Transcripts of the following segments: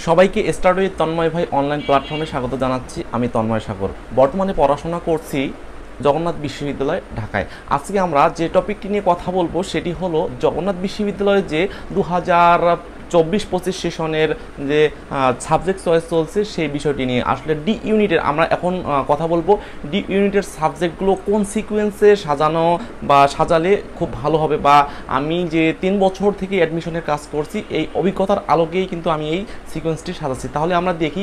সবাইকে start with Tanmoy ভাই online প্ল্যাটফর্মে স্বাগত জানাচ্ছি। আমি তন্ময় সাগর, বর্তমানে পড়াশোনা করছি জগন্নাথ বিশ্ববিদ্যালয় ঢাকায়। আজকে আমরা যে টপিকটি নিয়ে কথা বলবো সেটি হলো জগন্নাথ বিশ্ববিদ্যালয়ে যে 2024-25 সেশনের যে সাবজেক্ট চয়েস চলছে সেই বিষয়টি নিয়ে। আসলে ডি ইউনিটের আমরা এখন কথা বলবো, ডি ইউনিটের সাবজেক্টগুলো কোন সিকোয়েন্সে সাজানো বা সাজালে খুব ভালো হবে, বা আমি যে 3 বছর থেকে অ্যাডমিশনের কাজ করছি এই অভিজ্ঞতার আলোকেই কিন্তু আমি এই সিকোয়েন্সটি সাজাচ্ছি। তাহলে আমরা দেখি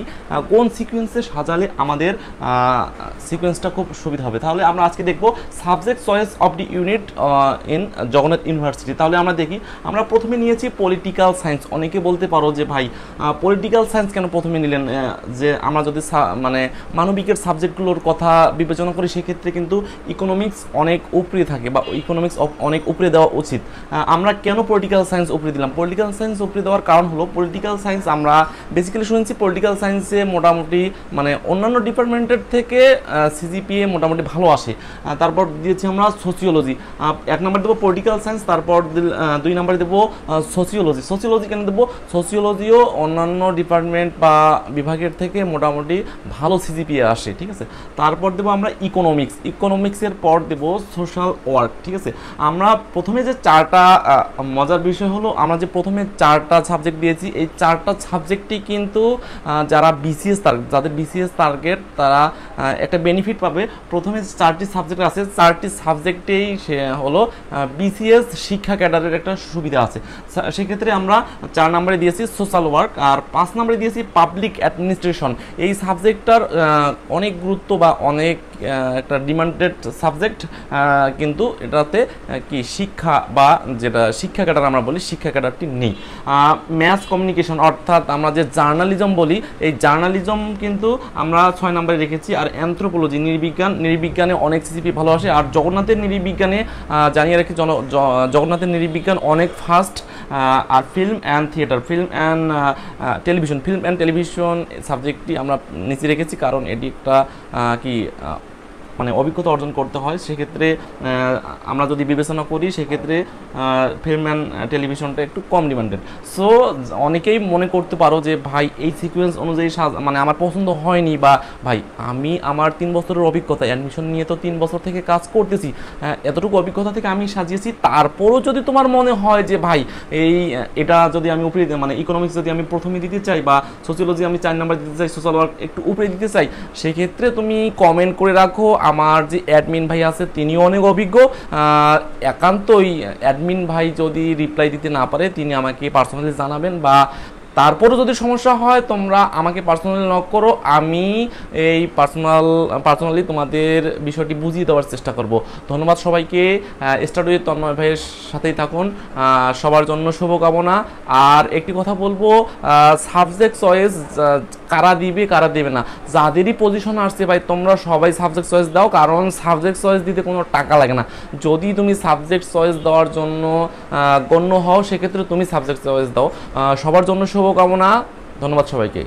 কোন সিকোয়েন্সে সাজালে আমাদের সিকোয়েন্সটা খুব সুবিধা হবে। তাহলে আমরা আজকে দেখব subject choice of D unit in Jagannath university. তাহলে আমরা দেখি, আমরা প্রথমে নিয়েছি পলিটিক্যাল সায়েন্স। অনেকে বলতে পারো যে ভাই পলিটিক্যাল সায়েন্স কেন প্রথমে নিলেন, যে আমরা যদি মানে মানবিকের সাবজেক্টগুলোর কথা বিবেচনা করি সেক্ষেত্রে কিন্তু ইকোনমিক্স অনেক উপরে থাকে বা ইকোনমিক্স অনেক উপরে দেওয়া উচিত। আমরা কেন পলিটিক্যাল সায়েন্স উপরে দিলাম? পলিটিক্যাল সায়েন্স উপরে দেওয়ার কারণ হলো পলিটিক্যাল সায়েন্স আমরা বেসিক্যালি শুনেছি পলিটিক্যাল সায়েন্সে মোটামুটি মানে অন্যান্য ডিপার্টমেন্টের থেকে সিজিপিএ মোটামুটি ভালো আসে। তারপর দিয়েছি আমরা সোসিওলজি, 1 নম্বর দেবো পলিটিক্যাল সায়েন্স, তারপর 2 নম্বরে দেবো সোসিওলজি। সোসিওলজি কেন দেবো? সোসিওলজিও অন্যান্য ডিপার্টমেন্ট বা বিভাগের থেকে মোটামুটি ভালো সিজিপিএ আসে, ঠিক আছে। তারপর দেবো আমরা ইকোনমিক্স, ইকোনমিক্সের পর দেবো সোশ্যাল ওয়ার্ক, ঠিক আছে। আমরা প্রথমে যে 4টা মজার বিষয় হলো আমরা যে প্রথমে 4টা সাবজেক্ট দিয়েছি, এই 4টা সাবজেক্টই কিন্তু যারা বিসিএস যাদের বিসিএস টার্গেট তারা একটা বেনিফিট পাবে। প্রথমে 4টি সাবজেক্ট আছে, 4টি সাবজেক্টেই সে হলো বিসিএস শিক্ষা ক্যাডারের একটা সুবিধা আছে। সেক্ষেত্রে আমরা 4 নম্বরে দিয়েছি সোশ্যাল ওয়ার্ক, আর 5 নম্বরে দিয়েছি পাবলিক অ্যাডমিনিস্ট্রেশন। এই সাবজেক্টটার অনেক গুরুত্ব বা অনেক একটা ডিমান্ডেড সাবজেক্ট, কিন্তু এটাতে কি শিক্ষা বা যেটা শিক্ষা ক্যাডার আমরা বলি শিক্ষা ক্যাডারটি নেই। ম্যাস কমিউনিকেশন অর্থাৎ আমরা যে জার্নালিজম বলি এই জার্নালিজম কিন্তু আমরা 6 নম্বরে রেখেছি। আর অ্যানথ্রোপোলজি নৃবিজ্ঞানে অনেক সিজিপি ভালো আসে। আর জগন্নাথের নৃবিজ্ঞানে জানিয়ে রাখি জগন্নাথের নৃবিজ্ঞান অনেক ফাস্ট। আর film and theatre, film and television সাবজেক্টটি আমরা নিচে রেখেছি, কারণ এটি একটা কি মানে অভিজ্ঞতা অর্জন করতে হয়। সেক্ষেত্রে আমরা যদি বিবেচনা করি সেক্ষেত্রে ফিল্ম অ্যান্ড টেলিভিশনটা একটু কম ডিমান্ডেড। সো অনেকেই মনে করতে পারো যে ভাই এই সিকোয়েন্স অনুযায়ী মানে আমার পছন্দ হয়নি, বা ভাই আমি আমার 3 বছরের অভিজ্ঞতা অ্যাডমিশন নিয়ে তো 3 বছর থেকে কাজ করতেছি, এতটুকু অভিজ্ঞতা থেকে আমি সাজিয়েছি। তারপরও যদি তোমার মনে হয় যে ভাই এটা যদি আমি উপরে মানে ইকোনমিক্স যদি আমি প্রথমে দিতে চাই বা সোসিওলজি আমি 4 নম্বর দিতে চাই, সোশ্যাল ওয়ার্ক একটু উপরে দিতে চাই, সেক্ষেত্রে তুমি কমেন্ট করে রাখো। আমার যে অ্যাডমিন ভাই আছে তিনিও অনেক অভিজ্ঞ, একান্তই অ্যাডমিন ভাই যদি রিপ্লাই দিতে না পারে তিনি আমাকে পার্সোনালি জানাবেন, বা তারপরও যদি সমস্যা হয় তোমরা আমাকে পার্সোনালি নক করো, আমি এই পার্সোনালি তোমাদের বিষয়টি বুঝিয়ে দেওয়ার চেষ্টা করব। ধন্যবাদ সবাইকে। স্টার্ট উইথ তন্ময় ভাইয়ের সাথেই থাকুন, সবার জন্য শুভকামনা। আর একটি কথা বলবো, সাবজেক্ট চয়েস কারা দিবে কারা দেবে না, যাদেরই পজিশন আসছে ভাই তোমরা সবাই সাবজেক্ট চয়েস দাও, কারণ সাবজেক্ট চয়েস দিতে কোনো টাকা লাগে না। যদি তুমি সাবজেক্ট চয়েস দেওয়ার জন্য গণ্য হও সেক্ষেত্রে তুমি সাবজেক্ট চয়েস দাও। সবার জন্য শুভকামনা। ধন্যবাদ সবাইকে।